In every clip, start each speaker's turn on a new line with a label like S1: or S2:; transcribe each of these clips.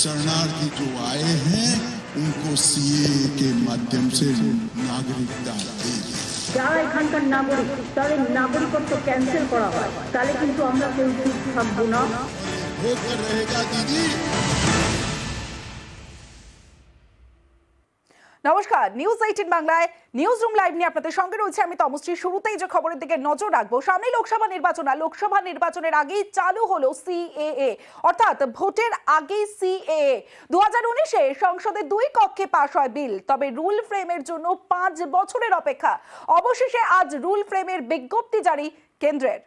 S1: शरणार्थी जो आए हैं उनको सीए के माध्यम से नागरिकता दे।
S2: যারা এখানকার নাগরিক তাদের নাগরিকত্ব ক্যান্সেল করা হয় তাহলে কিন্তু আমরা কেউ চুপ থাকবো না।
S1: होकर रहेगा दीदी।
S3: নমস্কার, নিউজ 18 বাংলায় নিউজ রুম লাইভ নিয়ে আপনাদের সঙ্গে রয়েছে আমি তমশ্রী। শুরুতেই যে খবরের দিকে নজর রাখবো, সামনে লোকসভা নির্বাচন, আর লোকসভা নির্বাচনের আগেই চালু হলো সিএএ, অর্থাৎ ভোটের আগেই সিএএ। 2019-এ সংসদে 2 কক্ষে পাশ হয় বিল, তবে রুল ফ্রেমের জন্য 5 বছরের অপেক্ষা। অবশেষে আজ রুল ফ্রেমের বিজ্ঞপ্তি জারি কেন্দ্রের।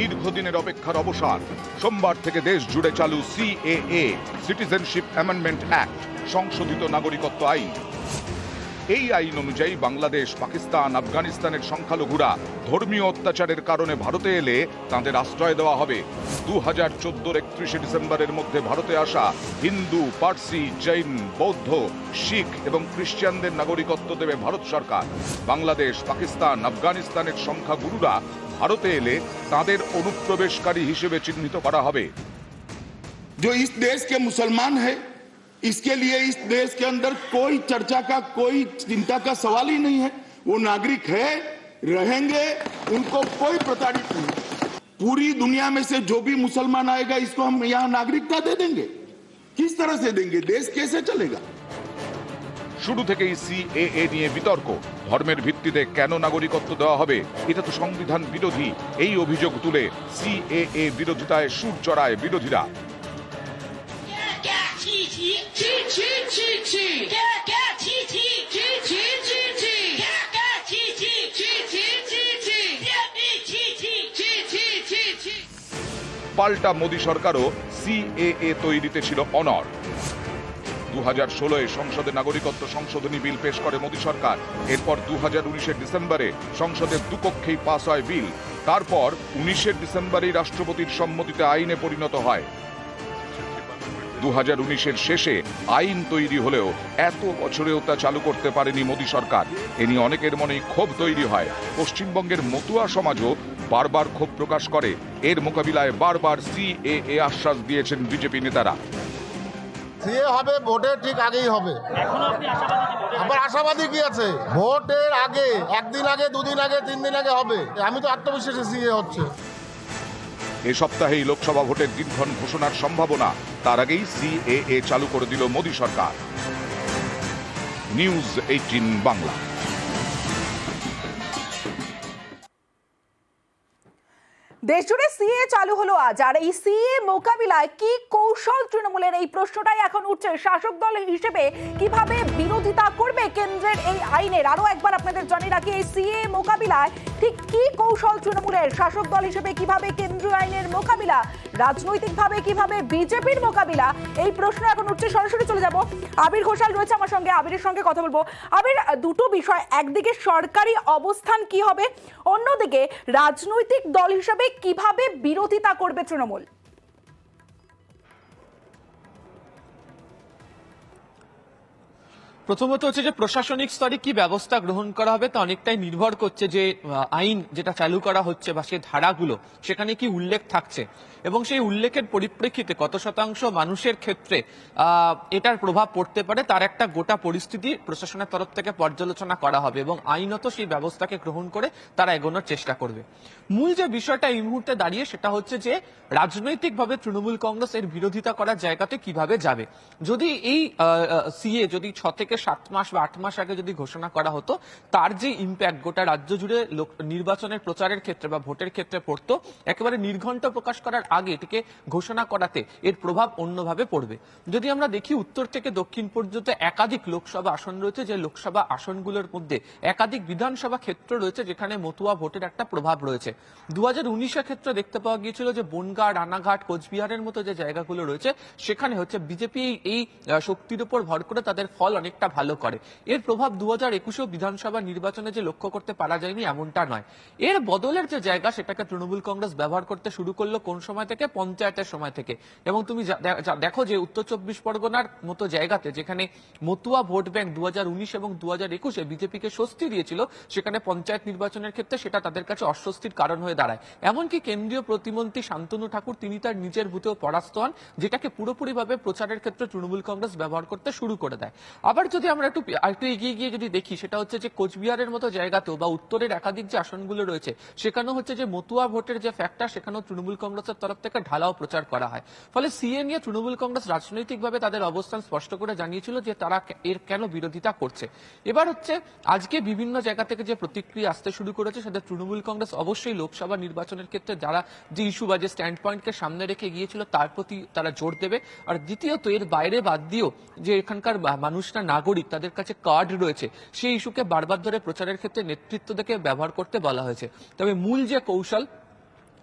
S4: দীর্ঘদিনের অপেক্ষার অবসান, সোমবার থেকে দেশ জুড়ে চালু সিএএ, সিটিজেনশিপ অ্যামেন্ডমেন্ট অ্যাক্ট, সংশোধিত নাগরিকত্ব আইন। এই আইন অনুযায়ী বাংলাদেশ, পাকিস্তান, আফগানিস্তানের সংখ্যালঘুরা ধর্মীয় অত্যাচারের কারণে ভারতে এলে তাদের আশ্রয় দেওয়া হবে। 2014-র 31শে ডিসেম্বরের মধ্যে ভারতে আসা হিন্দু, পার্সি, জৈন, বৌদ্ধ, শিখ এবং খ্রিস্টানদের নাগরিকত্ব দেবে ভারত সরকার। বাংলাদেশ, পাকিস্তান, আফগানিস্তানের সংখ্যাগুরুরা ভারতে এলে তাদের অনুপ্রবেশকারী হিসেবে চিহ্নিত করা হবে।
S5: जो इस देश के मुसलमान है, इसके लिए इस देश के अंदर कोई चर्चा का, कोई चिंता का सवाल ही नहीं है। वो नागरिक है, रहेंगे, उनको कोई प्रताड़ित नहीं। पूरी दुनिया में से जो भी मुसलमान आएगा इसको हम यहाँ नागरिकता दे देंगे। किस तरह से देंगे? देश कैसे चलेगा?
S4: শুরু থেকেই সিএএ নিয়ে বিতর্ক। ধর্মের ভিত্তিতে কেন নাগরিকত্ব দেওয়া হবে? এটা তো সংবিধান বিরোধী। এই অভিযোগ তুলে সিএএ বিরোধিতায় সুর চড়ায় বিরোধীরা। পাল্টা মোদী সরকারও সিএএ তৈরিতে ছিল অনড়। 2016-এ সংসদে নাগরিকত্ব সংশোধনী বিল পেশ করে মোদী সরকার। এরপর 2019-এর ডিসেম্বরে সংসদে 2 কক্ষেই পাস হয় বিল। তারপর 19-এর ডিসেম্বরেই রাষ্ট্রপতির সম্মতিতে আইনে পরিণত হয়। 2019-এর শেষে আইন তৈরি হলেও এত বছরেও তা চালু করতে পারেনি মোদী সরকার। এ নিয়ে অনেকের মনেই ক্ষোভ তৈরি হয়। পশ্চিমবঙ্গের মতুয়া সমাজও বারবার ক্ষোভ প্রকাশ করে। এর মোকাবিলায় বারবার সিএএ আশ্বাস দিয়েছেন বিজেপি নেতারা।
S6: সিএ হবে ভোটের ঠিক আগেই হবে। আবার আশাবাদী কি আছে? ভোটের আগে, 1 দিন আগে, 2 দিন আগে, 3 দিন আগে হবে। আমি তো আত্মবিশ্বাসী সিএ হচ্ছে।
S4: এ সপ্তাহেই লোকসভা ভোটের দিনক্ষণ ঘোষণার সম্ভাবনা। তার আগেই সিএএ চালু করে দিল মোদী সরকার। নিউজ 18 বাংলা।
S3: দেশজুড়ে সিএ চালু হলো আজ, আর এই সিএ মোকাবিলায় কি কৌশল তৃণমূলের, এই প্রশ্নটাই এখন উঠছে। শাসক দল হিসেবে কিভাবে বিরোধিতা করবে কেন্দ্রের এই আইনের? আরো একবার আপনাদের জানিয়ে রাখি, এই সিএ মোকাবিলায় ঠিক কি কৌশল তৃণমূলের? শাসক দল হিসেবে কিভাবে কেন্দ্রীয় আইনের মোকাবিলা, রাজনৈতিকভাবে কিভাবে বিজেপির মোকাবিলা, এই প্রশ্ন এখন উঠছে। সরাসরি চলে যাব, আবির ঘোষাল রয়েছে আমার সঙ্গে, আবিরের সঙ্গে কথা বলবো। আবির, দুটো বিষয়, একদিকে সরকারি অবস্থান কি হবে, অন্যদিকে রাজনৈতিক দল হিসেবে কিভাবে বিরোধিতা করবে তৃণমূল?
S7: প্রথমত হচ্ছে যে প্রশাসনিক স্তরে কি ব্যবস্থা গ্রহণ করা হবে তা অনেকটাই নির্ভর করছে যে আইন যেটা চালু করা হচ্ছে বা সেই ধারাগুলো সেখানে কি উল্লেখ থাকছে এবং সেই উল্লেখের পরিপ্রেক্ষিতে কত শতাংশ মানুষের ক্ষেত্রে এটার প্রভাব পড়তে পারে তার একটা গোটা পরিস্থিতি প্রশাসনের তরফ থেকে পর্যালোচনা করা হবে এবং আইনত সেই ব্যবস্থাকে গ্রহণ করে তারা এগোনোর চেষ্টা করবে। মূল যে বিষয়টা এই মুহূর্তে দাঁড়িয়ে সেটা হচ্ছে যে রাজনৈতিকভাবে তৃণমূল কংগ্রেস এর বিরোধিতা করার জায়গাতে কিভাবে যাবে। যদি এই সিএ যদি 6 থেকে 7 মাস বা 8 মাস আগে যদি ঘোষণা করা হতো, তার যে ইম্প্যাক্ট গোটা রাজ্য জুড়ে নির্বাচনের প্রচারের ক্ষেত্রে বা ভোটের ক্ষেত্রে পড়তো, একেবারে নির্ঘণ্ট প্রকাশ করার আগে এটিকে ঘোষণা করাতে এর প্রভাব অন্যভাবে পড়বে। যদি আমরা দেখি উত্তর থেকে দক্ষিণ পর্যন্ত একাধিক লোকসভা আসন রয়েছে, যে লোকসভা আসনগুলোর মধ্যে একাধিক বিধানসভা ক্ষেত্র রয়েছে যেখানে মতুয়া ভোটের একটা প্রভাব রয়েছে। 2019-এর ক্ষেত্রে দেখতে পাওয়া গিয়েছিল যে বনগাঁ, রানাঘাট, কোচবিহারের মতো যে জায়গাগুলো রয়েছে সেখানে হচ্ছে বিজেপি এই শক্তির উপর ভর করে তাদের ফল অনেকটা অনেকটা ভালো করে। এর প্রভাব 2021 বিধানসভা নির্বাচনে যে লক্ষ্য করতে পারা যায়নি এমনটা নয়। এর বদলের যে জায়গা সেটাকে তৃণমূল কংগ্রেস ব্যবহার করতে শুরু করলো কোন সময় থেকে? পঞ্চায়েতের সময় থেকে। এবং তুমি দেখো যে উত্তর 24 পরগনার মতো জায়গাতে যেখানে মতুয়া ভোট ব্যাংক 2019 এবং 2021 বিজেপিকে স্বস্তি দিয়েছিল, সেখানে পঞ্চায়েত নির্বাচনের ক্ষেত্রে সেটা তাদের কাছে অস্বস্তির কারণ হয়ে দাঁড়ায়। এমনকি কেন্দ্রীয় প্রতিমন্ত্রী শান্তনু ঠাকুর তিনি তার নিজের বুথেও পরাস্ত হন, যেটাকে পুরোপুরিভাবে প্রচারের ক্ষেত্রে তৃণমূল কংগ্রেস ব্যবহার করতে শুরু করে দেয়। আবার যদি আমরা একটু এগিয়ে গিয়ে যদি দেখি, সেটা হচ্ছে যে কোচবিহারের মতো জায়গাতেও বা উত্তরের একাধিক যে আসনগুলো রয়েছে সেখানেও হচ্ছে যে মতুয়া ভোটের যে ফ্যাক্টর, সেখানেও তৃণমূল কংগ্রেসের তরফ থেকে ঢালাও প্রচার করা হয়। ফলে সিএ নিয়ে তৃণমূল কংগ্রেস রাজনৈতিকভাবে তাদের অবস্থান স্পষ্ট করে জানিয়েছিল যে তারা এর কেন বিরোধিতা করছে। এবার হচ্ছে আজকে বিভিন্ন জায়গা থেকে যে প্রতিক্রিয়া আসতে শুরু করেছে, সেটা তৃণমূল কংগ্রেস অবশ্যই লোকসভা নির্বাচনের ক্ষেত্রে যারা যে ইস্যু বা যে স্ট্যান্ড পয়েন্টকে সামনে রেখে গিয়েছিল তার প্রতি তারা জোর দেবে। আর দ্বিতীয়ত এর বাইরে বাদ দিয়েও যে এখানকার মানুষরা নাগরিক, তাদের কাছে কার্ড রয়েছে, সেই ইস্যুকে বারবার ধরে প্রচারের ক্ষেত্রে নেতৃত্ব থেকে ব্যবহার করতে বলা হয়েছে। তবে মূল যে কৌশল,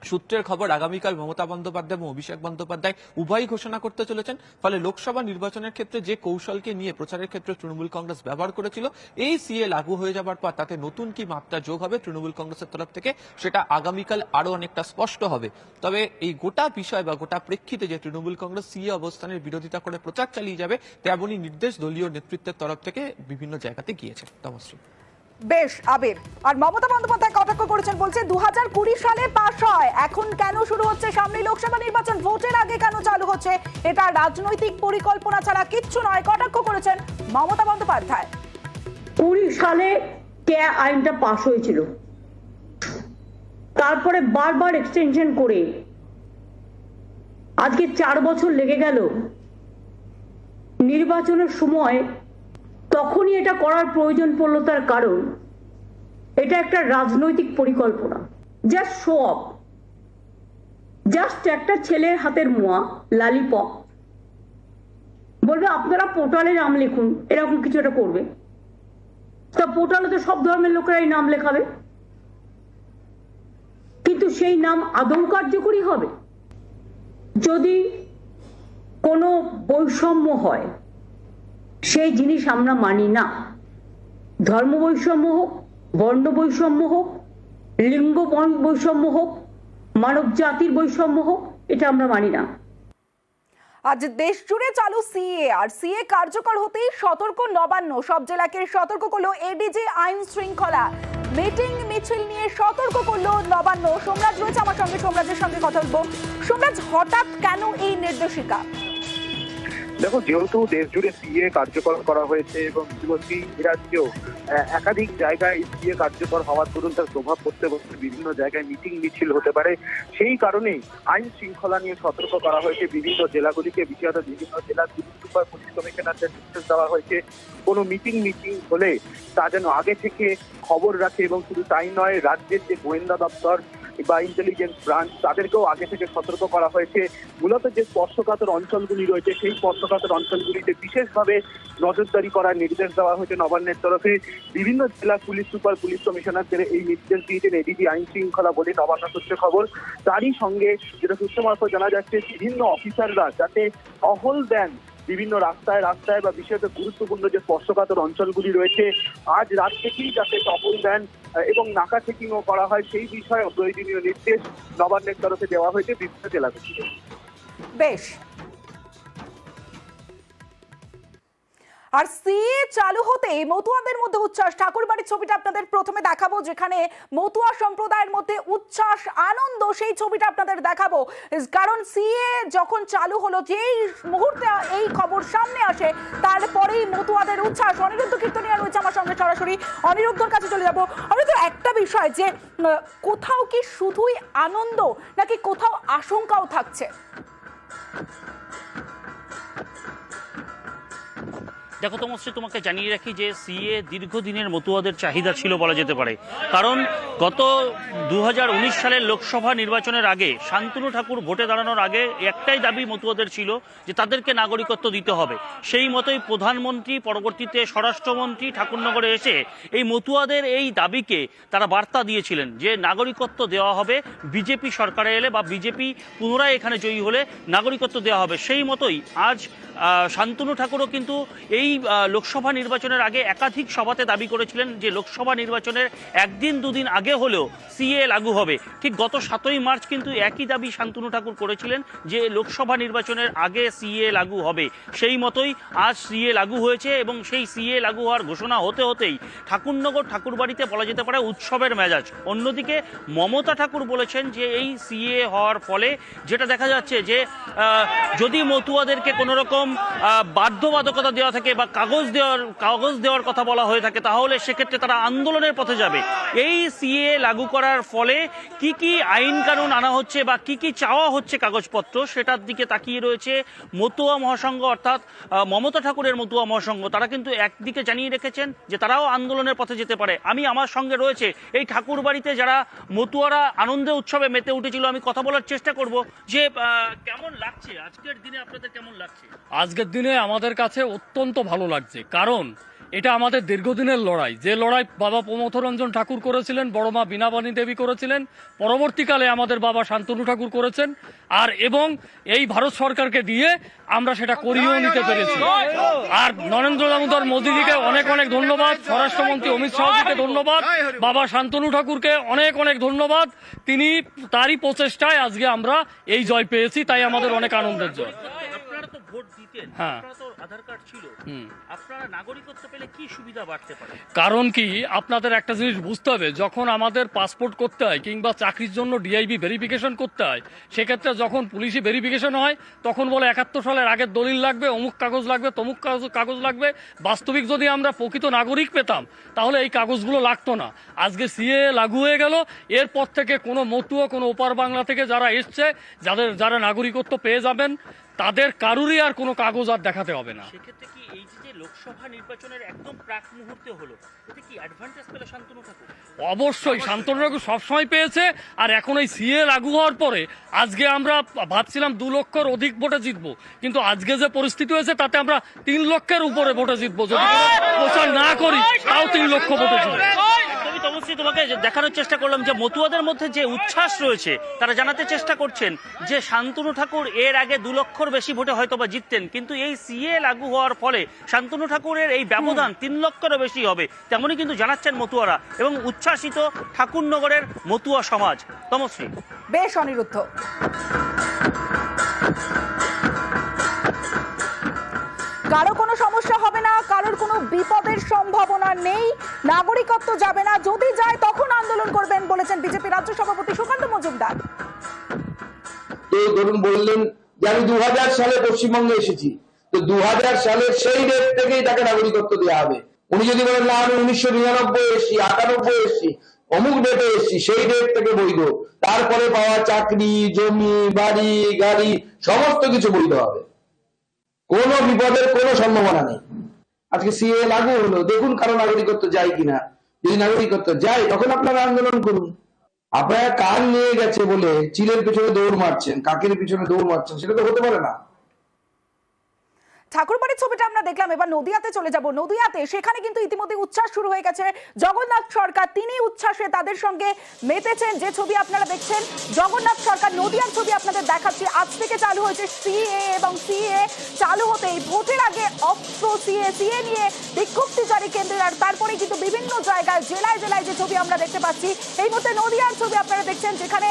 S7: সূত্রের খবর আগামীকাল মমতা বন্দ্যোপাধ্যায় এবং অভিষেক বন্দ্যোপাধ্যায় উভয়ই ঘোষণা করতে চলেছেন। ফলে লোকসভা নির্বাচনের ক্ষেত্রে যে কৌশলকে নিয়ে প্রচারের ক্ষেত্রে তৃণমূল কংগ্রেস ব্যবহার করেছিল, এই সিএ লাগু হয়ে যাবার পর তাতে নতুন কি মাত্রা যোগ হবে তৃণমূল কংগ্রেসের তরফ থেকে, সেটা আগামীকাল আরো অনেকটা স্পষ্ট হবে। তবে এই গোটা বিষয় বা গোটা প্রেক্ষিতে যে তৃণমূল কংগ্রেস সিএ অবস্থানের বিরোধিতা করে প্রচার চালিয়ে যাবে, তেমনই নির্দেশ দলীয় নেতৃত্বের তরফ থেকে বিভিন্ন জায়গাতে গিয়েছে। তমশ্রী।
S3: বেশ আবির। আর মমতা বন্দ্যোপাধ্যায় কটাক্ষ করেছেন, বলছে 2020 সালে পাস হয়, এখন কেন শুরু হচ্ছে? সামনে লোকসভা নির্বাচন, ভোটের আগে কেন চালু হচ্ছে? এটা রাজনৈতিক পরিকল্পনা ছাড়া কিচ্ছু নয়, কটাক্ষ করেছেন মমতা বন্দ্যোপাধ্যায়।
S2: 20 সালে আইনটা পাশ হয়েছিল, তারপরে বারবার এক্সটেনশন করে আজকে 4 বছর লেগে গেল। নির্বাচনের সময় তখনই এটা করার প্রয়োজন পড়লো, তার কারণ এটা একটা রাজনৈতিক পরিকল্পনা, জাস্ট শো অফ, জাস্ট একটা ছেলের হাতের মোয়া লালিপপ, বলবে আপনারা পোর্টালে নাম লিখুন, এরকম কিছু একটা করবে। তা পোর্টালে তো সব ধর্মের লোকেরাই নাম লেখাবে, কিন্তু সেই নাম আদৌ কার্যকরী হবে? যদি কোনো বৈষম্য হয়, সেই জিনিস আমরা মানি না। ধর্ম বৈষম্য হোক, বর্ণ বৈষম্য হোক, লিঙ্গ বৈষম্য হোক, মানব জাতির বৈষম্য হোক, এটা আমরা মানি না।
S3: আজ দেশ জুড়ে চালু সিএ, আর সিএ কার্যকর হতেই সতর্ক নবান্ন। সব জেলাকে সতর্ক করলো এডিজি আইন শৃঙ্খলা। মিটিং মিছিল নিয়ে সতর্ক করলো নবান্ন। সোমরাজ রয়েছে আমার সঙ্গে, সোমরাজের সঙ্গে কথা বলবো। সোমরাজ, হঠাৎ কেন এই নির্দেশিকা?
S8: দেখো, যেহেতু দেশ জুড়ে সিএ কার্যকর করা হয়েছে এবং ইতিমধ্যেই রাজ্যেও একাধিক জায়গায় সিএ কার্যকর হওয়ার দরুন তার প্রভাব পড়তে পড়তে বিভিন্ন জায়গায় মিটিং মিছিল হতে পারে, সেই কারণেই আইন শৃঙ্খলা নিয়ে সতর্ক করা হয়েছে বিভিন্ন জেলাগুলিকে। বিশেষত বিভিন্ন জেলার পুলিশ সুপার, পুলিশ কমিশনারদের নির্দেশ দেওয়া হয়েছে কোনো মিটিং হলে তা যেন আগে থেকে খবর রাখে। এবং শুধু তাই নয়, রাজ্যের যে গোয়েন্দা দপ্তর বা ইন্টেলিজেন্স ব্রাঞ্চ, তাদেরকেও আগে থেকে সতর্ক করা হয়েছে। মূলত যে স্পর্শকাতর অঞ্চলগুলি রয়েছে, সেই স্পর্শকাতর অঞ্চলগুলিতে বিশেষভাবে নজরদারি করার নির্দেশ দেওয়া হয়েছে নবান্নের তরফে। বিভিন্ন জেলা পুলিশ সুপার, পুলিশ কমিশনারদের এই নির্দেশ দিয়েছেন এডিজি আইন শৃঙ্খলা বলে নবান্ন সূত্রে খবর। তারই সঙ্গে যেটা সূত্র মারফত জানা যাচ্ছে, বিভিন্ন অফিসাররা যাতে টহল দেন বিভিন্ন রাস্তায় বা বিশেষত গুরুত্বপূর্ণ যে স্পর্শকাতর অঞ্চলগুলি রয়েছে, আজ রাত থেকেই যাতে টহল দেন এবং নাকা চেকিংও করা হয়, সেই বিষয়ে প্রয়োজনীয় নির্দেশ নবান্নের তরফে দেওয়া হয়েছে বিভিন্ন জেলাগুলিতে।
S3: বেশ। আর সিএ চালু হতে মতুয়াদের মধ্যে উচ্ছ্বাস। ঠাকুরবাড়ির ছবিটা আপনাদের প্রথমে দেখাবো, যেখানে মতুয়া সম্প্রদায়ের মধ্যে উচ্ছ্বাস, আনন্দ, সেই ছবিটা আপনাদের দেখাবো। কারণ সিএ যখন চালু হলো, যেই মুহূর্তে এই খবর সামনে আসে, তারপরেই মতুয়াদের উচ্ছ্বাস। অনিরুদ্ধ কীর্তনিয়া রয়েছে আমার সঙ্গে সরাসরি, অনিরুদ্ধর কাছে চলে যাবো। অনিরুদ্ধ, একটা বিষয় যে কোথাও কি শুধুই আনন্দ নাকি কোথাও আশঙ্কাও থাকছে?
S9: দেখো তমশ্রী, তোমাকে জানিয়ে রাখি যে সিএ দীর্ঘদিনের মতুয়াদের চাহিদা ছিল বলা যেতে পারে। কারণ গত 2019 সালের লোকসভা নির্বাচনের আগে শান্তনু ঠাকুর ভোটে দাঁড়ানোর আগে একটাই দাবি মতুয়াদের ছিল যে তাদেরকে নাগরিকত্ব দিতে হবে। সেই মতোই প্রধানমন্ত্রী, পরবর্তীতে স্বরাষ্ট্রমন্ত্রী ঠাকুরনগরে এসে এই মতুয়াদের এই দাবিকে তারা বার্তা দিয়েছিলেন যে নাগরিকত্ব দেওয়া হবে, বিজেপি সরকারে এলে বা বিজেপি পুনরায় এখানে জয়ী হলে নাগরিকত্ব দেওয়া হবে। সেই মতোই আজ শান্তনু ঠাকুরও কিন্তু এই এই লোকসভা নির্বাচনের আগে একাধিক সভাতে দাবি করেছিলেন যে লোকসভা নির্বাচনের একদিন দুদিন আগে হলেও সিএ লাগু হবে। ঠিক গত 7ই মার্চ কিন্তু একই দাবি শান্তনু ঠাকুর করেছিলেন যে লোকসভা নির্বাচনের আগে সিএ লাগু হবে। সেই মতোই আজ সিএ লাগু হয়েছে এবং সেই সিএ লাগু হওয়ার ঘোষণা হতে হতেই ঠাকুরনগর ঠাকুরবাড়িতে বলা যেতে পারে উৎসবের মেজাজ। অন্যদিকে মমতা ঠাকুর বলেছেন যে এই সিএ হওয়ার ফলে যেটা দেখা যাচ্ছে যে যদি মতুয়াদেরকে কোনো রকম বাধ্যবাধকতা দেওয়া থাকে বা কাগজ দেওয়ার কথা বলা হয়ে থাকে তাহলে সেক্ষেত্রে তারা আন্দোলনের পথে যাবে। এই সিএ লাগু করার ফলে কি কি আইন কানুন আনা হচ্ছে বা কি কি চাওয়া হচ্ছে কাগজপত্র সেটার দিকে তাকিয়ে রয়েছে মতুয়া মহাসংঘ, অর্থাৎ মমতা ঠাকুরের মতুয়া মহাসংঘ। তারা কিন্তু একদিকে জানিয়ে রেখেছেন যে তারাও আন্দোলনের পথে যেতে পারে। আমার সঙ্গে রয়েছে এই ঠাকুর বাড়িতে যারা মতুয়ারা আনন্দে উৎসবে মেতে উঠেছিল, আমি কথা বলার চেষ্টা করব যে কেমন লাগছে আজকের দিনে, আপনাদের কেমন লাগছে?
S10: আজকের দিনে আমাদের কাছে অত্যন্ত ভালো লাগছে, কারণ এটা আমাদের দীর্ঘদিনের লড়াই। যে লড়াই বাবা প্রমথরঞ্জন ঠাকুর করেছিলেন, বড় মা বীণাপাণি দেবী করেছিলেন, পরবর্তীকালে আমাদের বাবা শান্তনু ঠাকুর করেছেন, আর এবং এই ভারত সরকারকে দিয়ে আমরা সেটা করিয়েও নিতে পেরেছি। আর নরেন্দ্র দামোদর মোদীজিকে অনেক অনেক ধন্যবাদ, স্বরাষ্ট্রমন্ত্রী অমিত শাহকে ধন্যবাদ, বাবা শান্তনু ঠাকুরকে অনেক অনেক ধন্যবাদ। তিনি তারই প্রচেষ্টায় আজকে আমরা এই জয় পেয়েছি, তাই আমাদের অনেক আনন্দের জয়।
S9: আপনারা তো ভোট দিতেন,
S10: হ্যাঁ,
S9: আপনারা তো আধার কার্ড ছিল, আপনারা নাগরিকত্ব পেলে কি সুবিধা বাড়তে পারে?
S10: কারণ কি, আপনাদের একটা জিনিস বুঝতে হবে, যখন আমাদের পাসপোর্ট করতে হয় কিংবা চাকরির জন্য ডিআইবি ভেরিফিকেশন করতে হয়, সেক্ষেত্রে যখন পুলিশি ভেরিফিকেশন হয় তখন বলে 71 সালের আগের দলিল লাগবে, অমুক কাগজ লাগবে, তমুক কাগজ লাগবে। বাস্তবিক যদি আমরা প্রকৃত নাগরিক পেতাম তাহলে এই কাগজগুলো লাগতো না। আজকে সিএ লাগু হয়ে গেল, এরপর থেকে কোনো মতুয়া, কোনো ওপার বাংলা থেকে যারা এসছে, যারা নাগরিকত্ব পেয়ে যাবেন, তাদের কারুরই আর কোনো কাগজ আর দেখাতে হবে না।
S9: সেক্ষেত্রে কি এই যে লোকসভা নির্বাচনের একদম প্রাক মুহূর্তে হলো, এতে কি অ্যাডভান্টেজ পেল শান্তনু ঠাকুর?
S10: অবশ্যই শান্তনু ঠাকুর সবসময় পেয়েছে। আর এখন এই সিএ লাগু হওয়ার পরে আজকে আমরা ভাবছিলাম 2 লক্ষের অধিক ভোটে জিতবো, কিন্তু আজকে যে পরিস্থিতি হয়েছে তাতে আমরা 3 লক্ষের উপরে ভোটে জিতবো। যদি প্রচার না করি তাও 3 লক্ষ ভোটে জিতবো।
S9: অবশ্যই তোমাকে দেখানোর চেষ্টা করলাম যে মতুয়াদের মধ্যে যে উচ্ছ্বাস রয়েছে, তারা জানাতে চেষ্টা করছেন যে শান্তনু ঠাকুর এর আগে 2 লক্ষর বেশি ভোটে হয়তো বা জিততেন, কিন্তু এই সিএ লাগু হওয়ার ফলে শান্তনু ঠাকুরের এই ব্যবধান 3 লক্ষেরও বেশি হবে, তেমনই কিন্তু জানাচ্ছেন মতুয়ারা এবং উচ্ছ্বাসিত ঠাকুরনগরের মতুয়া সমাজ। তমশ্রী,
S3: বেশ অনিরুদ্ধ। কারো কোনো সমস্যা হবে না, কারোর কোনো বিপদের সম্ভাবনা নেই, নাগরিকত্ব যাবে না, যদি যায় তখন আন্দোলন করবেন বলেছেন বিজেপি রাজ্য সভাপতি সুকান্ত মজুমদার।
S11: ধরুন বললেন যে আমি 2000 সালে পশ্চিমবঙ্গে এসেছি, তো 2000 সালের সেই ডেট থেকেই তাকে নাগরিকত্ব দেওয়া হবে। উনি যদি বলেন না আমি 1999 এসেছি, 98 এসেছি, অমুক ডেটে এসেছি, সেই ডেট থেকে বৈধ, তারপরে পাওয়া চাকরি, জমি, বাড়ি, গাড়ি সমস্ত কিছু বৈধ হবে, কোনো বিপদের কোনো সম্ভাবনা নেই। আজকে সিএ লাগু হলো, দেখুন কারো নাগরিকত্ব যায় কিনা। যদি নাগরিকত্ব যায় তখন আপনারা আন্দোলন করুন। আপনারা কান নিয়ে গেছে বলে চিলের পিছনে দৌড় মারছেন, কাকের পিছনে দৌড় মারছেন, সেটা তো হতে পারে না।
S3: ঠাকুরবাড়ির ছবিটা আমরা দেখলাম, এবার নদিয়াতে চলে যাব। নদিয়াতে সেখানে কিন্তু ইতিমধ্যে উচ্ছ্বাস শুরু হয়ে গেছে। জগন্নাথ সরকার তিনি উচ্ছ্বাসে তাদের সঙ্গে মেতেছেন। যে ছবি আপনারা দেখছেন জগন্নাথ সরকার, নদিয়ার ছবি আপনাদের দেখাচ্ছি। আজ থেকে চালু হয়েছে সিএ এবং সিএ চালু হতেই ভোটের আগে অস্ত্র সিএ নিয়ে বিক্ষুব্ধি জারি কেন্দ্রের, আর তারপরে কিন্তু বিভিন্ন জায়গায় জেলায় জেলায় যে ছবি আমরা দেখতে পাচ্ছি। এই মুহূর্তে নদিয়ার ছবি আপনারা দেখছেন, যেখানে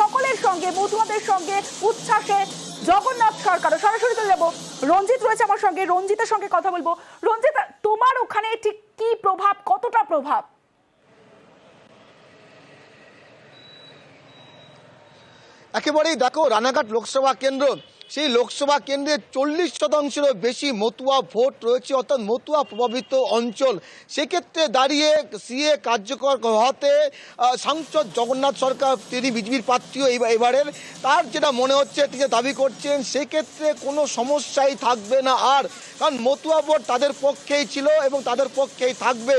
S3: সকলের সঙ্গে মতুয়াদের সঙ্গে উচ্ছ্বাসে জগন্নাথ সরকার। সরাসরি চলে যাবো, রঞ্জিত রয়েছে আমার সঙ্গে, রঞ্জিতের সঙ্গে কথা বলবো। রঞ্জিত, তোমার ওখানে ঠিক কি প্রভাব, কতটা প্রভাব?
S12: একেবারেই দেখো, রানাঘাট লোকসভা কেন্দ্র, সেই লোকসভা কেন্দ্রে 40% বেশি মতুয়া ভোট রয়েছে, অর্থাৎ মতুয়া প্রভাবিত অঞ্চল। সেক্ষেত্রে দাঁড়িয়ে সিএ কার্যকর হওয়াতে সাংসদ জগন্নাথ সরকার, তিনি বিজেপির প্রার্থীও এবারের, তার যেটা মনে হচ্ছে তিনি দাবি করছেন সেক্ষেত্রে কোনো সমস্যাই থাকবে না আর, কারণ মতুয়া ভোট তাদের পক্ষেই ছিল এবং তাদের পক্ষেই থাকবে।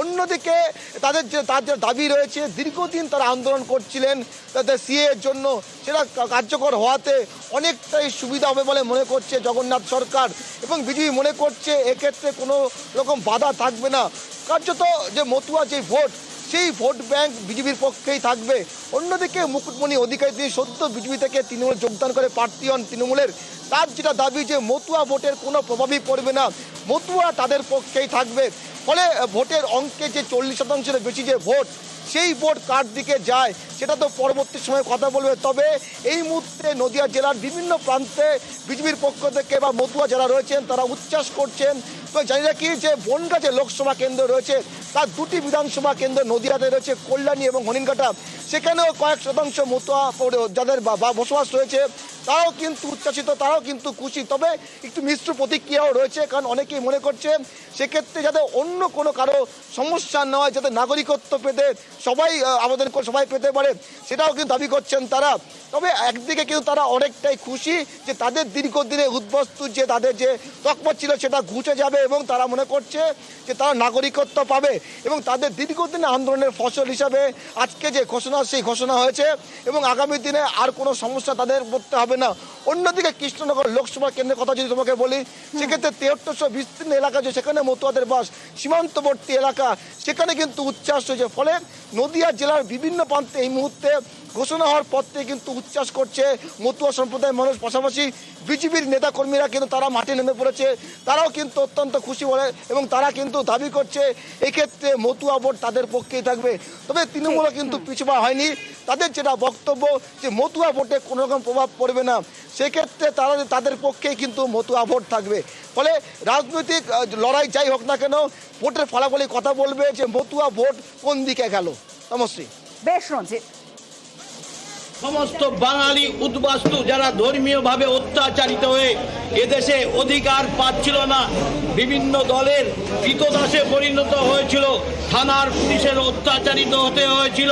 S12: অন্যদিকে তাদের যে দাবি রয়েছে, দীর্ঘদিন তারা আন্দোলন করছিলেন তাদের সিএ এর জন্য, সেটা কার্যকর হওয়াতে অনেকটাই সুবিধা হবে বলে মনে করছে জগন্নাথ সরকার এবং বিজেপি মনে করছে এক্ষেত্রে কোনো রকম বাধা থাকবে না। কার্যত যে মতুয়া যে ভোট, সেই ভোট ব্যাংক বিজেপির পক্ষেই থাকবে। অন্যদিকে মুকুটমণি অধিকারী তিনি সদ্য বিজেপি থেকে তৃণমূল যোগদান করে প্রার্থী হন তৃণমূলের, তার যেটা দাবি যে মতুয়া ভোটের কোনো প্রভাবই পড়বে না, মতুয়া তাদের পক্ষেই থাকবে। ফলে ভোটের অঙ্কে যে 40% বেশি যে ভোট, সেই ভোট কার দিকে যায় সেটা তো পরবর্তী সময়ে কথা বলবে। তবে এই মুহূর্তে নদিয়া জেলার বিভিন্ন প্রান্তে বিজেপির পক্ষ থেকে বা মতুয়া যারা রয়েছেন তারা উচ্ছ্বাস করছেন। তো জানি রাখি যে বনগা যে লোকসভা কেন্দ্র রয়েছে তার দুটি বিধানসভা কেন্দ্র নদিয়াতে রয়েছে, কল্যাণী এবং হরিণঘাটা, সেখানেও কয়েক শতাংশ মতুয়া যাদের বা বসবাস রয়েছে তারাও কিন্তু উচ্ছ্বাসিত, তারাও কিন্তু খুশি। তবে একটু মিশ্র প্রতিক্রিয়াও রয়েছে, কারণ অনেকেই মনে করছে সেক্ষেত্রে যাতে অন্য কোনো কারো সমস্যা না হয়, যাতে নাগরিকত্ব পেতে সবাই আবেদন করে সবাই পেতে পারে, সেটাও কিন্তু দাবি করছেন তারা। তবে একদিকে কিন্তু তারা অনেকটাই খুশি যে তাদের দীর্ঘদিনের উদ্বস্তু যে তাদের যে তকমা ছিল সেটা ঘুচে যাবে এবং তারা মনে করছে যে তারা নাগরিকত্ব পাবে এবং তাদের দীর্ঘদিনের আন্দোলনের ফসল হিসাবে আজকে যে ঘোষণা সেই ঘোষণা হয়েছে এবং আগামী দিনে আর কোনো সমস্যা তাদের পড়তে হবে না। অন্যদিকে কৃষ্ণনগর লোকসভা কেন্দ্রের কথা যদি তোমাকে বলি, সেক্ষেত্রে 7300 বিস্তীর্ণ এলাকা যে সেখানে মতুয়াদের বাস, সীমান্তবর্তী এলাকা, সেখানে কিন্তু উচ্ছ্বাস হয়েছে। ফলে নদিয়া জেলার বিভিন্ন প্রান্তে এই মুহূর্তে ঘোষণা হওয়ার পর থেকে কিন্তু উচ্ছ্বাস করছে মতুয়া সম্প্রদায়ের মানুষ। পাশাপাশি বিজেপির নেতাকর্মীরা কিন্তু তারা মাঠে নেমে পড়েছে, তারাও কিন্তু অত্যন্ত খুশি বলে এবং তারা কিন্তু দাবি করছে এক্ষেত্রে মতুয়া ভোট তাদের পক্ষেই থাকবে। তবে তৃণমূলও কিন্তু পিছুপা হয়নি, তাদের যেটা বক্তব্য যে মতুয়া ভোটে কোনো রকম প্রভাব পড়বে না, সেক্ষেত্রে তারা তাদের পক্ষেই কিন্তু মতুয়া ভোট থাকবে। ফলে রাজনৈতিক লড়াই যাই হোক না কেন, ভোটের ফলাফলই কথা বলবে যে মতুয়া ভোট কোন দিকে গেল। নমস্তে।
S3: বেশ রঞ্জিত।
S13: সমস্ত বাঙালি উদ্বাস্তু যারা ধর্মীয়ভাবে অত্যাচারিত হয়ে এদেশে অধিকার পাচ্ছিল না, বিভিন্ন দলের কৃতদাসে পরিণত হয়েছিল, থানার পুলিশের অত্যাচারিত হতে হয়েছিল,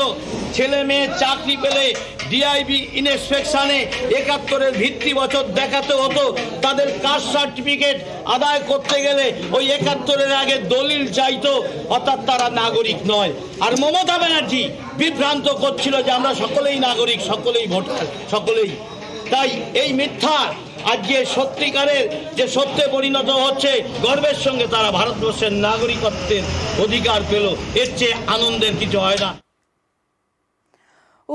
S13: ছেলে মেয়ে চাকরি পেলে ডিআইবি ইনস্পেকশনে 71-এর ভিত্তি বছর দেখাতে হতো, তাদের কাস্ট সার্টিফিকেট আদায় করতে গেলে ওই 71-এর আগে দলিল চাইতো, অর্থাৎ তারা নাগরিক নয়। আর মমতা ব্যানার্জি বিভ্রান্ত করছিল যে আমরা সকলেই নাগরিক, সকলেই ভোটার, সকলেই। তাই এই মিথ্যা আজকে সত্যিকারের যে সত্যে পরিণত হচ্ছে, গর্বের সঙ্গে তারা ভারতবর্ষের নাগরিকত্বের অধিকার পেল, এর চেয়ে আনন্দের কিছু হয় না।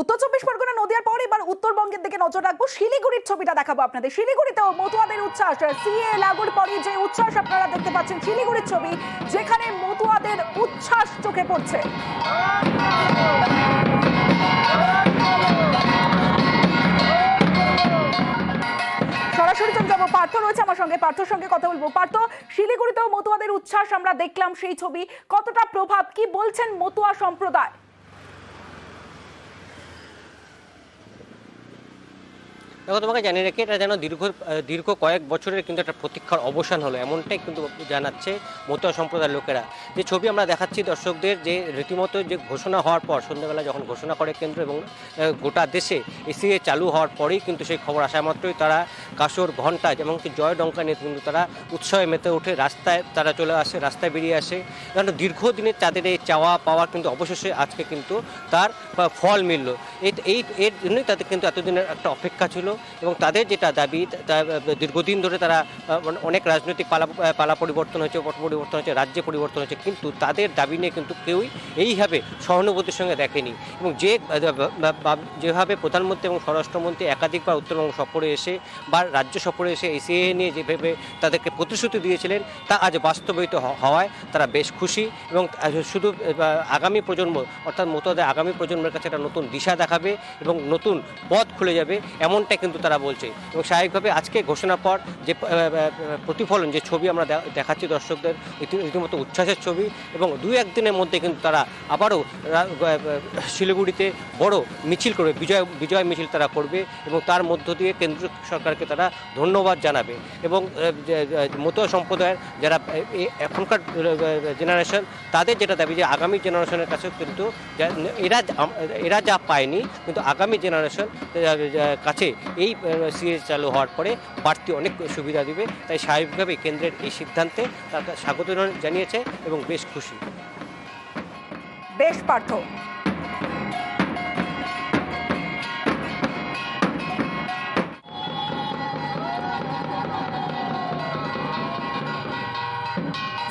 S3: উত্তর 24 পরগনা নদিয়ার পর এবার উত্তরবঙ্গের দিকে নজর রাখবো। শিলিগুড়ির ছবিটা দেখাবো আপনাদের। শিলিগুড়িতেও মতুয়াদের উচ্ছ্বাস, সিএ লাগুর পরে যে উচ্ছ্বাস আপনারা দেখতে পাচ্ছেন, শিলিগুড়ির ছবি যেখানে মতুয়াদের উচ্ছ্বাস চোখে পড়ছে। সরাসরি চলে যাবো, পার্থ রয়েছে আমার সঙ্গে, পার্থর সঙ্গে কথা বলবো। পার্থ, শিলিগুড়িতেও মতুয়াদের উচ্ছ্বাস আমরা দেখলাম, সেই ছবি কতটা প্রভাব, কি বলছেন মতুয়া সম্প্রদায়?
S14: দেখো, তোমাকে জানিয়ে রেখে এটা যেন দীর্ঘ কয়েক বছরের কিন্তু একটা প্রতীক্ষার অবসান হলো, এমনটাই কিন্তু জানাচ্ছে মতুয়া সম্প্রদায়ের লোকেরা। যে ছবি আমরা দেখাচ্ছি দর্শকদের, যে রীতিমতো যে ঘোষণা হওয়ার পর সন্ধ্যাবেলা যখন ঘোষণা করে কেন্দ্র এবং গোটা দেশে এসিএ চালু হওয়ার পরেই কিন্তু সেই খবর আসা মাত্রই তারা কাসর, ঘণ্টা এবং জয় ডঙ্কা নিয়ে কিন্তু তারা উৎসবে মেতে ওঠে, রাস্তায় তারা চলে আসে, রাস্তায় বেরিয়ে আসে। কারণ দীর্ঘদিনের তাদের এই চাওয়া পাওয়া কিন্তু অবশেষে আজকে কিন্তু তার ফল মিলল। এর জন্যই তাদের কিন্তু এতদিনের একটা অপেক্ষা ছিল এবং তাদের যেটা দাবি, দীর্ঘদিন ধরে তারা অনেক রাজনৈতিক পালা পরিবর্তন হয়েছে, পট পরিবর্তন হয়েছে, রাজ্যে পরিবর্তন হয়েছে, কিন্তু তাদের দাবি নিয়ে কিন্তু কেউই এইভাবে সহানুভূতির সঙ্গে দেখেনি। এবং যেভাবে প্রধানমন্ত্রী এবং স্বরাষ্ট্রমন্ত্রী একাধিকবার উত্তরবঙ্গ সফরে এসে বা রাজ্য সফরে এসে এসিএ নিয়ে যেভাবে তাদেরকে প্রতিশ্রুতি দিয়েছিলেন, তা আজ বাস্তবায়িত হওয়ায় তারা বেশ খুশি এবং শুধু আগামী প্রজন্ম অর্থাৎ মতুয়াদের আগামী প্রজন্মের কাছে একটা নতুন দিশা দেখাবে এবং নতুন পথ খুলে যাবে, এমনটাই কিন্তু তারা বলছে। এবং স্বাভাবিকভাবে আজকে ঘোষণার পর যে প্রতিফলন, যে ছবি আমরা দেখাচ্ছি দর্শকদের, রীতিমতো উচ্ছ্বাসের ছবি। এবং 2-1 দিনের মধ্যে কিন্তু তারা আবারও শিলিগুড়িতে বড় মিছিল করবে, বিজয় মিছিল তারা করবে এবং তার মধ্য দিয়ে কেন্দ্র সরকারকে তারা ধন্যবাদ জানাবে। এবং মতুয়া সম্প্রদায়ের যারা এখনকার জেনারেশন, তাদের যেটা দাবি যে আগামী জেনারেশনের কাছে কিন্তু এরা যা পায়নি, কিন্তু আগামী জেনারেশন কাছে এই সিএ চালু হওয়ার পরে বাড়তি অনেক সুবিধা দিবে। তাই স্বাভাবিকভাবে কেন্দ্রের এই সিদ্ধান্তে তারা স্বাগত জানিয়েছে এবং বেশ খুশি।
S3: বেশ পার্থ,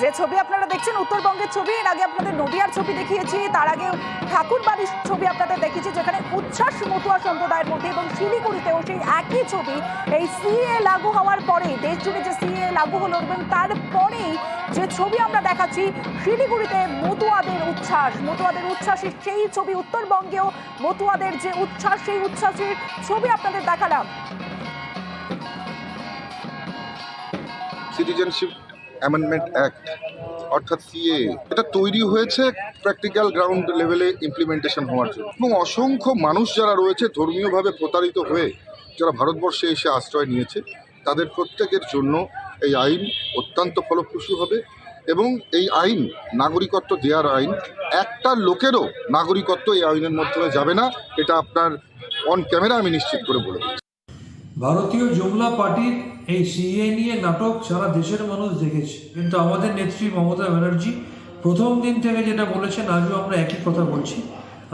S3: যে ছবি আপনারা দেখছেন উত্তরবঙ্গের ছবি। এর আগে আপনাদের নদিয়ার ছবি দেখিয়েছি, তার আগে ঠাকুরবাড়ির ছবি আপনাদের দেখিয়েছি, যেখানে উচ্ছ্বাস মতুয়া সম্প্রদায়ের মধ্যে, এবং শিলিগুড়িতেও সেই একই ছবি। এই সিএ লাগু হওয়ার পরে, দেশ জুড়ে যে সিএ লাগু হলো এবং তারপরেই যে ছবি আমরা দেখাচ্ছি শিলিগুড়িতে মতুয়াদের উচ্ছ্বাসের সেই ছবি, উত্তরবঙ্গেও মতুয়াদের যে উচ্ছ্বাস, সেই উচ্ছ্বাসের ছবি আপনাদের দেখালাম।
S15: সিটিজেনশিপ অ্যামেন্ডমেন্ট অ্যাক্ট অর্থাৎ সিএ, এটা তৈরি হয়েছে প্র্যাকটিক্যাল গ্রাউন্ড লেভেলে ইমপ্লিমেন্টেশন হওয়ার জন্য, এবং অসংখ্য মানুষ যারা রয়েছে ধর্মীয়ভাবে প্রতারিত হয়ে যারা ভারতবর্ষে এসে আশ্রয় নিয়েছে, তাদের প্রত্যেকের জন্য এই আইন অত্যন্ত ফলপ্রসূ হবে। এবং এই আইন নাগরিকত্ব দেওয়ার আইন, একটা লোকেরও নাগরিকত্ব এই আইনের মাধ্যমে যাবে না, এটা আপনার অন ক্যামেরা আমি নিশ্চিত করে বলে দিচ্ছি।
S16: ভারতীয় জুমলা পার্টির এই সিএ নিয়ে নাটক সারা দেশের মানুষ দেখেছে, কিন্তু আমাদের নেত্রী মমতা ব্যানার্জি প্রথম দিন থেকে যেটা বলেছেন, আজও আমরা একই কথা বলছি।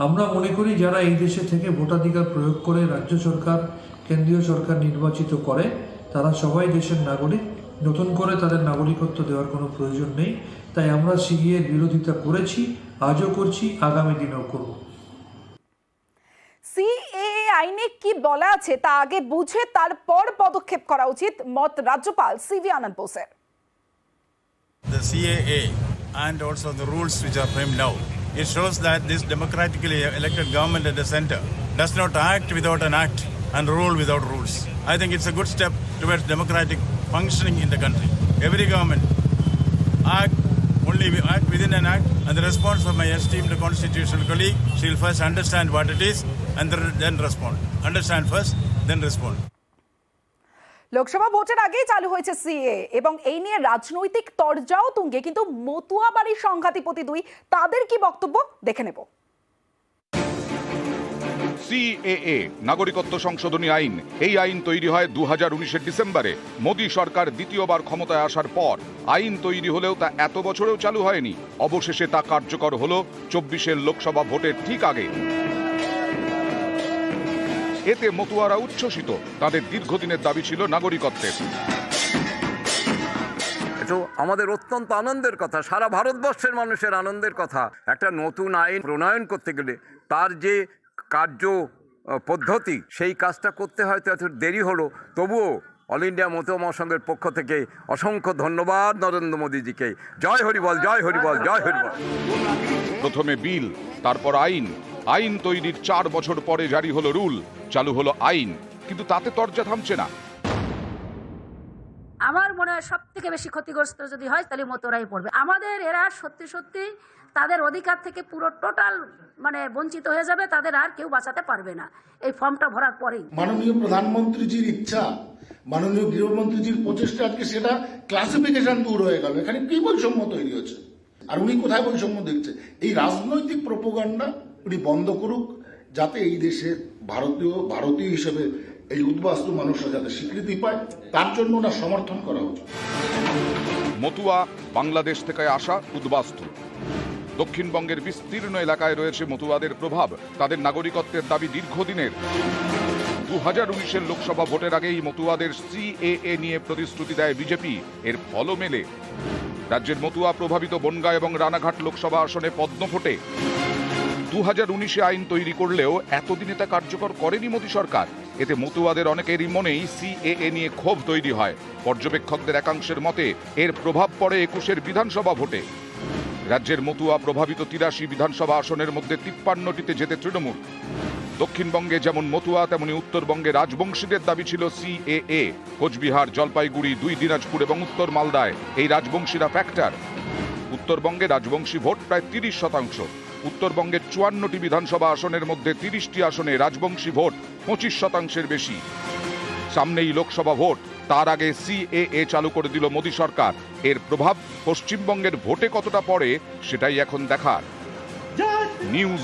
S16: আমরা মনে করি যারা এই দেশে থেকে ভোটাধিকার প্রয়োগ করে রাজ্য সরকার, কেন্দ্রীয় সরকার নির্বাচিত করে, তারা সবাই দেশের নাগরিক। নতুন করে তাদের নাগরিকত্ব দেওয়ার কোনো প্রয়োজন নেই। তাই আমরা সিএর বিরোধিতা করেছি, আজও করছি, আগামী দিনেও করব।
S3: সিএ আইনে কি বলা আছে তা আগে বুঝে তারপর পদক্ষেপ করা উচিত, মত রাজ্যপাল সিভি আনন্দ বোসের।
S17: The CAA and also the rules which are framed now, it shows that this democratically elected government at the center does not act without an act and rule without rules. I think it's a good step towards democratic functioning in the country. Every government act within an act, and the response of my esteemed constitutional colleague, she'll first understand what it is and then respond. Understand first, then respond.
S3: Lok Sabha ভোটের আগেই চালু হয়েছে CA, এবং এই নিয়ে রাজনৈতিক তরজাও তুঙ্গে। কিন্তু মতুয়া বাড়ির সংঘাতিপতি দুই, তাদের কি বক্তব্য দেখে নেব।
S4: সিএএ নাগরিকত্ব সংশোধনী আইন, এই আইন তৈরি হয় 2019-এর ডিসেম্বরে। মোদী সরকার দ্বিতীয়বার ক্ষমতায় আসার পর আইন তৈরি হলেও তা এত বছরেও চালু হয়নি। অবশেষে তা কার্যকর হলো 24-এর লোকসভা ভোটের ঠিক আগে। এতে মতুয়ারা উচ্ছ্বসিত, তাদের দীর্ঘদিনের দাবি ছিল নাগরিকত্বের।
S18: আমাদের অত্যন্ত আনন্দের কথা, সারা ভারতবর্ষের মানুষের আনন্দের কথা। একটা নতুন আইন প্রণয়ন করতে গেলে তার যে কার্য পদ্ধতি, সেই কাজটা করতে হয়তো এত দেরি হলো। তবুও অল ইন্ডিয়া মতুয়া মহাসংঘের পক্ষ থেকে অসংখ্য ধন্যবাদ নরেন্দ্র মোদীজিকে। জয় হরিবল, জয় হরিবল, জয় হরিবল।
S4: প্রথমে বিল, তারপর আইন। আইন তৈরির 4 বছর পরে জারি হলো রুল, চালু হলো আইন। কিন্তু তাতে তরজা থামছে না।
S19: আমার মনে হয় সব থেকে বেশি ক্ষতিগ্রস্ত যদি হয় তাহলে মতুয়ারাই পড়বে। আমাদের এরা সত্যি সত্যি তাদের অধিকার থেকে পুরো টোটাল বঞ্চিত হয়ে যাবে, তাদের আর কেউ বাঁচাতে পারবে না এই ফর্মটা ভরার পরেই।
S6: মাননীয় প্রধানমন্ত্রীজির ইচ্ছা, মাননীয় গৃহমন্ত্রীজির প্রচেষ্টা, আজকে সেটা ক্লাসিফিকেশন দূর হয়ে গেল। এখানে কি বৈষম্য তৈরি হচ্ছে, আর উনি কোথায় বৈষম্য দেখছে? এই রাজনৈতিক প্রোপাগান্ডা উনি বন্ধ করুক, যাতে এই দেশে ভারতীয় হিসেবে এই উদ্বাস্তু মানুষরা যাতে স্বীকৃতি পায়, তার জন্য না সমর্থন করা উচিত।
S4: মতুয়া বাংলাদেশ থেকে আসা উদ্বাস্তু। দক্ষিণবঙ্গের বিস্তীর্ণ এলাকায় রয়েছে মতুয়াদের প্রভাব। তাদের নাগরিকত্বের দাবি দীর্ঘদিনের। 2019-এর লোকসভা ভোটের আগেই মতুয়াদের সিএএ নিয়ে প্রতিশ্রুতি দেয় বিজেপি। এর ফলও মেলে। রাজ্যের মতুয়া প্রভাবিত বনগাঁ এবং রানাঘাট লোকসভা আসনে পদ্ম ফোটে। 2019-এ আইন তৈরি করলেও এতদিনে তা কার্যকর করেনি মোদী সরকার। এতে মতুয়াদের অনেকেরই মনেই সিএএ নিয়ে ক্ষোভ তৈরি হয়। পর্যবেক্ষকদের একাংশের মতে এর প্রভাব পড়ে 21-এর বিধানসভা ভোটে। রাজ্যের মতুয়া প্রভাবিত 83 বিধানসভা আসনের মধ্যে 53টিতে যেতে তৃণমূল। দক্ষিণবঙ্গে যেমন মতুয়া, তেমনি উত্তরবঙ্গে রাজবংশীদের দাবি ছিল সিএএ। কোচবিহার, জলপাইগুড়ি, 2 দিনাজপুর এবং উত্তর মালদায় এই রাজবংশীরা ফ্যাক্টর। উত্তরবঙ্গে রাজবংশী ভোট প্রায় 30%। উত্তরবঙ্গের 54টি বিধানসভা আসনের মধ্যে 30টি আসনে রাজবংশী ভোট 25%-এর বেশি। সামনেই লোকসভা ভোট, তার আগে সিএএ চালু করে দিল মোদী সরকার। এর প্রভাব পশ্চিমবঙ্গের ভোটে কতটা পড়ে সেটাই এখন দেখার। নিউজ